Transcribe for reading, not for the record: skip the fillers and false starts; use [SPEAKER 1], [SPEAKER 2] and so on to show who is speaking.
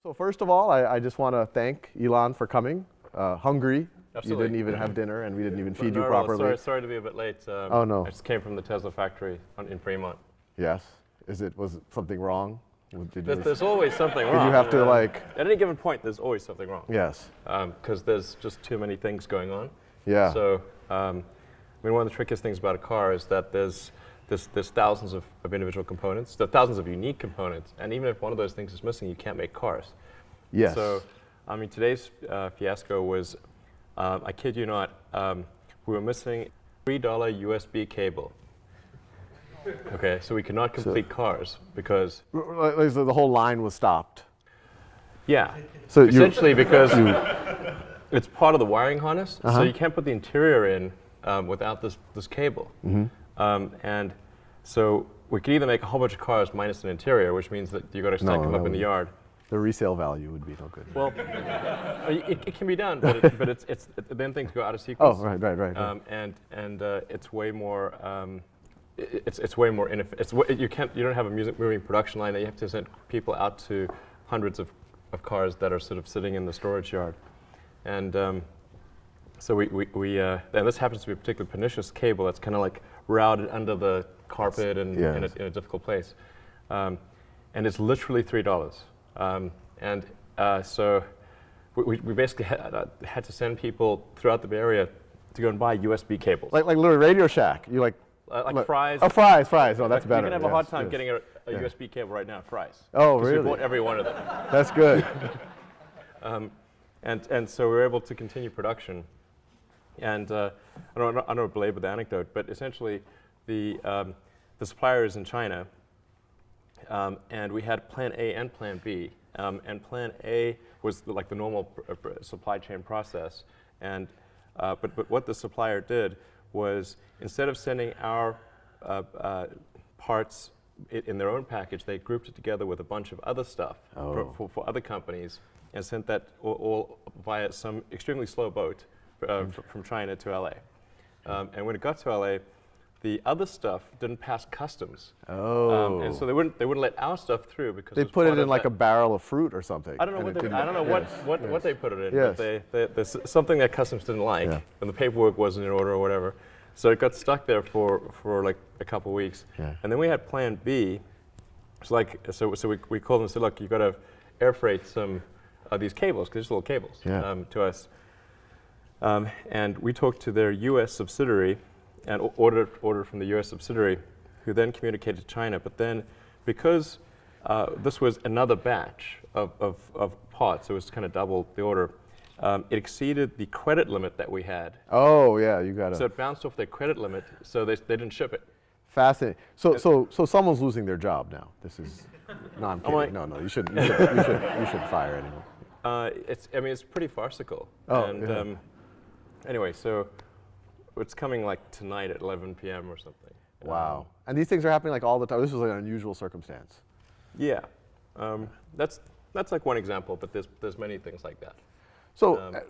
[SPEAKER 1] So first of all, I just want to thank Elon for coming. Hungry.
[SPEAKER 2] Absolutely.
[SPEAKER 1] You didn't even have dinner, and we didn't even feed you
[SPEAKER 2] No,
[SPEAKER 1] properly.
[SPEAKER 2] sorry to be a bit late.
[SPEAKER 1] Oh no.
[SPEAKER 2] I just came from the Tesla factory in Fremont.
[SPEAKER 1] Yes. Was something wrong?
[SPEAKER 2] There's always something wrong.
[SPEAKER 1] Did you have to like?
[SPEAKER 2] At any given point, there's always something wrong.
[SPEAKER 1] Yes.
[SPEAKER 2] Because there's just too many things going on.
[SPEAKER 1] Yeah.
[SPEAKER 2] So, I mean, one of the trickiest things about a car is that there's thousands of individual components. There are thousands of unique components, and even if one of those things is missing, you can't make cars.
[SPEAKER 1] Yes.
[SPEAKER 2] So, I mean, today's fiasco was, I kid you not, we were missing $3 USB cable. Okay, so we could not complete cars because...
[SPEAKER 1] So the whole line was stopped.
[SPEAKER 2] Yeah,
[SPEAKER 1] so
[SPEAKER 2] essentially because it's part of the wiring harness, so you can't put the interior in without this cable. And so we could either make a whole bunch of cars minus an interior, which means that you got to stack them up in the yard.
[SPEAKER 1] The resale value would be no good.
[SPEAKER 2] Well, it can be done, but then things go out of sequence.
[SPEAKER 1] Oh, right.
[SPEAKER 2] And it's way more. It's way more you don't have a moving production line that you have to send people out to hundreds of cars that are sort of sitting in the storage yard, and so and this happens to be a particularly pernicious cable that's kind of like routed under the carpet and in a difficult place, and it's literally $3. So we basically had to send people throughout the Bay Area to go and buy USB cables.
[SPEAKER 1] Like literally Radio Shack. You like
[SPEAKER 2] Fry's.
[SPEAKER 1] Oh, Fry's. Oh, that's better.
[SPEAKER 2] You can have a hard time getting a USB cable right now at Fry's.
[SPEAKER 1] Oh, really?
[SPEAKER 2] We bought every one of them.
[SPEAKER 1] That's good.
[SPEAKER 2] And so we were able to continue production. And I don't want to belabor the anecdote, but essentially the supplier is in China, and we had Plan A and Plan B. And Plan A was like the normal supply chain process, and but what the supplier did was, instead of sending our parts in their own package, they grouped it together with a bunch of other stuff for other companies and sent that all via some extremely slow boat from China to LA. And when it got to LA, the other stuff didn't pass customs.
[SPEAKER 1] Oh.
[SPEAKER 2] And so they wouldn't let our stuff through because
[SPEAKER 1] they put it in like a barrel of fruit or something.
[SPEAKER 2] I don't know what they put it in.
[SPEAKER 1] Yes.
[SPEAKER 2] But there's something that customs didn't like, and the paperwork wasn't in order or whatever. So it got stuck there for like a couple of weeks.
[SPEAKER 1] Yeah.
[SPEAKER 2] And then we had Plan B. So we called them and said, look, you've got to air freight some of these cables, because they're just little cables, to us. And we talked to their U.S. subsidiary and ordered from the U.S. subsidiary, who then communicated to China. But then, because this was another batch of parts, it was kind of double the order, it exceeded the credit limit that we had.
[SPEAKER 1] Oh, yeah, you got to.
[SPEAKER 2] So it bounced off their credit limit, so they didn't ship it.
[SPEAKER 1] Fascinating. So someone's losing their job now. This is, no, I'm kidding. No, you should fire anyone.
[SPEAKER 2] It's pretty farcical.
[SPEAKER 1] Oh,
[SPEAKER 2] and anyway, so it's coming like tonight at 11 p.m. or something.
[SPEAKER 1] Wow. And these things are happening like all the time. This was like an unusual circumstance.
[SPEAKER 2] Yeah. That's like one example, but there's many things like that.
[SPEAKER 1] So